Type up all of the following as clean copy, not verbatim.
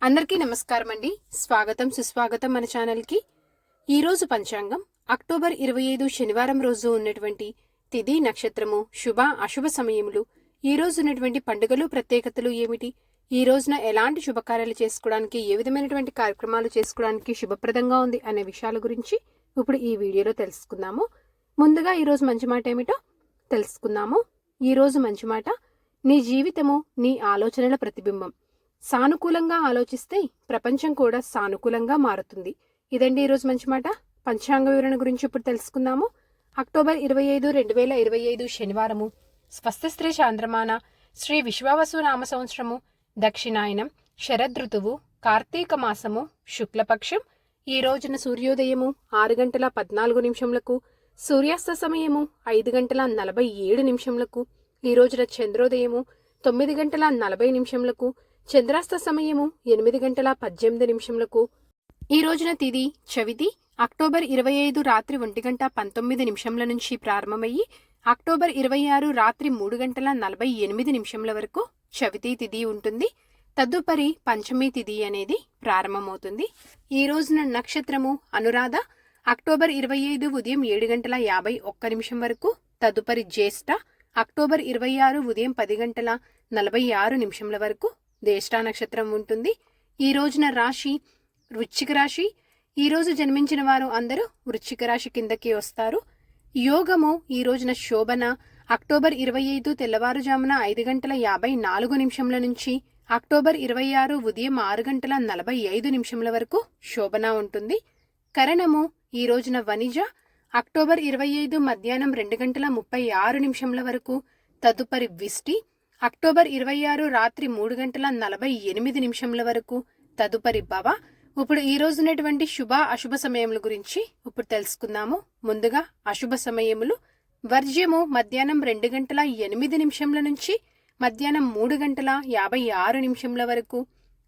అందరికీ నమస్కారం అండి. స్వాగతం సుస్వాగతం మన ఛానల్కి. ఈరోజు పంచాంగం అక్టోబర్ 25 శనివారం రోజు ఉన్నటువంటి తిథి నక్షత్రము శుభ అశుభ సమయములు, ఈ రోజు ఉన్నటువంటి పండుగలు ప్రత్యేకతలు ఏమిటి, ఈ రోజున ఎలాంటి శుభకార్యాలు చేసుకోవడానికి, ఏ విధమైనటువంటి కార్యక్రమాలు చేసుకోవడానికి శుభప్రదంగా ఉంది అనే విషయాల గురించి ఇప్పుడు ఈ వీడియోలో తెలుసుకుందాము. ముందుగా ఈరోజు మంచి మాట ఏమిటో తెలుసుకుందాము. ఈరోజు మంచి మాట, నీ జీవితము నీ ఆలోచనల ప్రతిబింబం. సానుకూలంగా ఆలోచిస్తే ప్రపంచం కూడా సానుకూలంగా మారుతుంది. ఇదండి ఈరోజు మంచి మాట. పంచాంగ వివరణ గురించి ఇప్పుడు తెలుసుకుందాము. అక్టోబర్ 25, 2025 శనివారము, స్వస్తిశ్రీ చాంద్రమాన, శ్రీ విశ్వావసు నామ సంవత్సరము, దక్షిణాయనం, శరదృతువు, కార్తీక మాసము, శుక్లపక్షం. ఈ రోజున సూర్యోదయము 6:14 సూర్యాస్త సమయము 5:47. ఈ రోజున చంద్రోదయము 9:40, చంద్రాస్త సమయము 8:18. ఈ రోజున తిథి చవితి. అక్టోబర్ 25 రాత్రి 1:19 నుంచి ప్రారంభమయ్యి అక్టోబర్ 26 రాత్రి 3:48 వరకు చవితి తిథి ఉంటుంది. తదుపరి పంచమి తిథి అనేది ప్రారంభమవుతుంది. ఈ రోజున నక్షత్రము అనురాధ. అక్టోబర్ 25 ఉదయం 7:51 వరకు. తదుపరి జ్యేష్ఠ. అక్టోబర్ 26 ఉదయం 10:46 వరకు జ్యేష్ఠ నక్షత్రం ఉంటుంది. ఈ రోజున రాశి వృశ్చిక రాశి. ఈ రోజు జన్మించిన వారు అందరూ వృశ్చిక రాశి కిందకి వస్తారు. యోగము ఈ రోజున శోభన. అక్టోబర్ 25 తెల్లవారుజామున 5:54 నుంచి అక్టోబర్ 26 ఉదయం 6:45 వరకు శోభన ఉంటుంది. కరణము ఈ రోజున వనిజ. అక్టోబర్ 25 మధ్యాహ్నం 2:36 వరకు. తదుపరి విష్టి. అక్టోబర్ 26 రాత్రి 3:48 వరకు. తదుపరి భవ. ఇప్పుడు ఈ రోజు ఉన్నటువంటి శుభ అశుభ సమయముల గురించి ఇప్పుడు తెలుసుకుందాము. ముందుగా అశుభ సమయములు. వర్జ్యము మధ్యాహ్నం 2:08 నుంచి మధ్యాహ్నం 3:56 వరకు.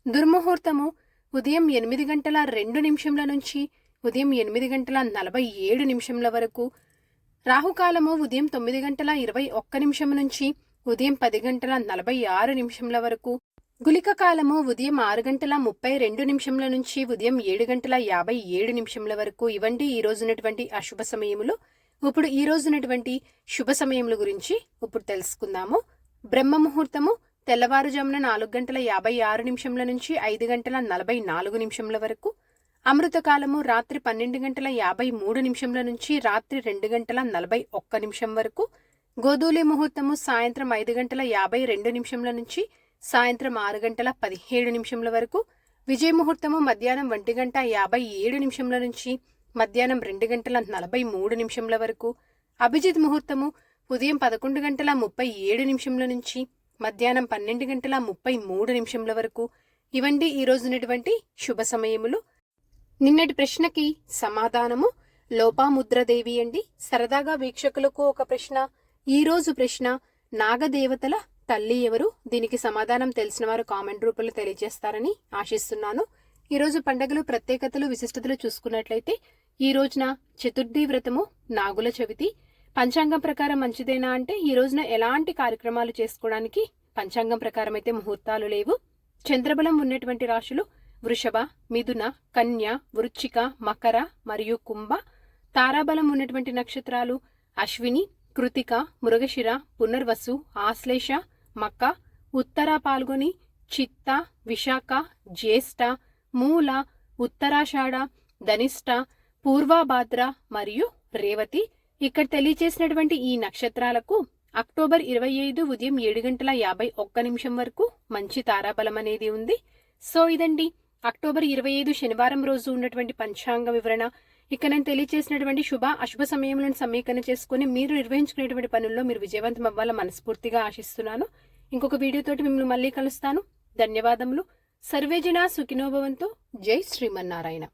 దుర్ముహూర్తము ఉదయం 8:02 నుంచి ఉదయం 8:47 వరకు. రాహుకాలము ఉదయం 9:21 నుంచి ఉదయం 10:46 వరకు. గుళిక కాలము ఉదయం 6:32 నుంచి ఉదయం 7:57 వరకు. ఇవండి ఈ రోజునటువంటి అశుభ సమయములు. ఇప్పుడు ఈ రోజునటువంటి శుభ సమయముల గురించి ఇప్పుడు తెలుసుకుందాము. బ్రహ్మ ముహూర్తము తెల్లవారుజామున 4:56 నుంచి 5:44 వరకు. అమృతకాలము రాత్రి 12:53 నుంచి రాత్రి 2:41 వరకు. గోధూలి ముహూర్తము సాయంత్రం 5:52 నుంచి సాయంత్రం 6:17 వరకు. విజయ ముహూర్తము మధ్యాహ్నం 1:57 నుంచి మధ్యాహ్నం 2:43 వరకు. అభిజిత్ ముహూర్తము ఉదయం 11:37 నుంచి మధ్యాహ్నం 12:33 వరకు. ఇవండి ఈ రోజునటువంటి శుభ సమయములు. నిన్నటి ప్రశ్నకి సమాధానము లోపాముద్రదేవి అండి. సరదాగా వీక్షకులకు ఒక ప్రశ్న. ఈ రోజు ప్రశ్న, నాగదేవతల తల్లి ఎవరు? దీనికి సమాధానం తెలిసిన వారు కామెంట్ రూపంలో తెలియజేస్తారని ఆశిస్తున్నాను. ఈరోజు పండుగలు ప్రత్యేకతలు విశిష్టతలు చూసుకున్నట్లయితే ఈ రోజున చతుర్థి వ్రతము, నాగుల చవితి. పంచాంగం ప్రకారం మంచిదేనా అంటే ఈ రోజున ఎలాంటి కార్యక్రమాలు చేసుకోవడానికి పంచాంగం ప్రకారం అయితే ముహూర్తాలు లేవు. చంద్రబలం ఉన్నటువంటి రాశులు వృషభ, మిథున, కన్య, వృశ్చిక, మకర మరియు కుంభ. తారాబలం ఉన్నటువంటి నక్షత్రాలు అశ్విని, కృతిక, మృగశిర, పునర్వసు, ఆశ్లేష, మక, ఉత్తర పాల్గొని, చిత్త, విశాఖ, జ్యేష్ఠ, మూల, ఉత్తరాషాఢ, ధనిష్ట, పూర్వభాద్ర మరియు రేవతి. ఇక్కడ తెలియచేసినటువంటి ఈ నక్షత్రాలకు అక్టోబర్ 25 ఉదయం 7:51 వరకు మంచి తారాబలం అనేది ఉంది. సో ఇదండి అక్టోబర్ 25 శనివారం రోజు ఉన్నటువంటి పంచాంగ వివరణ. ఇక నేను తెలియచేసినటువంటి శుభ అశుభ సమయములను సమీకరణ చేసుకుని మీరు నిర్వహించుకునేటువంటి పనుల్లో మీరు విజయవంతం అవ్వాలని మనస్ఫూర్తిగా ఆశిస్తున్నాను. ఇంకొక వీడియోతోటి మిమ్మల్ని మళ్ళీ కలుస్తాను. ధన్యవాదములు. సర్వేజన సుఖినో భవంతు. జై శ్రీమన్నారాయణ.